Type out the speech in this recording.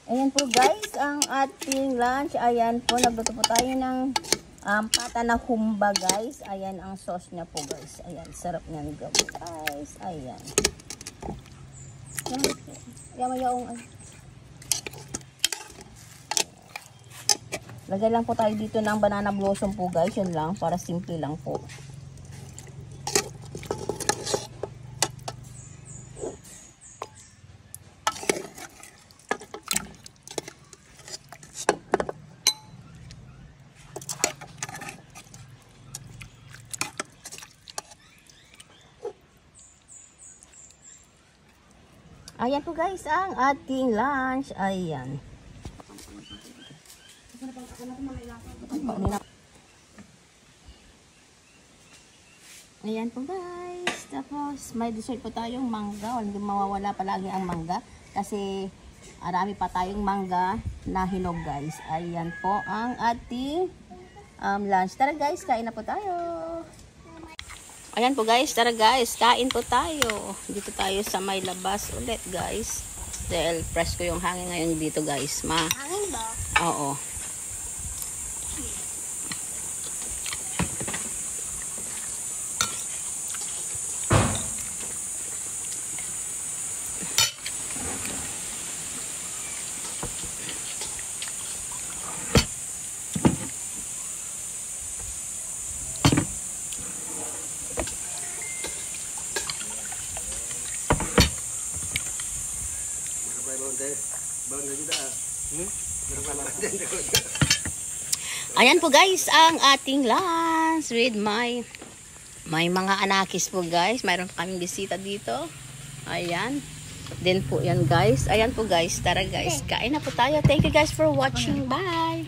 Ayan po guys, ang ating lunch. Ayan po, nagluto po tayo ng pata na humba guys. Ayan ang sauce niya po guys. Ayan, sarap niyan guys. Ayan. Yamayong. Lagay lang po tayo dito ng banana blossom po guys. Yun lang, para simple lang po. Ayan po guys, ang ating lunch. Ayan. Ayan po guys. Tapos may dessert po tayong mangga. Hindi mawawala palagi ang mangga. Kasi marami pa tayong mangga na hinog guys. Ayan po ang ating lunch. Tara guys, kain na po tayo. Ayan po guys, tara guys, kain po tayo. Dito tayo sa may labas ulit guys. Dahil fresh ko yung hangin ngayon dito guys. Hangin ba? Oo. Ayan po guys, ang ating lunch with my mga anakis po guys. Mayroon kaming bisita dito. Ayan. Then po yan guys. Ayan po guys, tara guys. Kain na po tayo. Thank you guys for watching. Bye.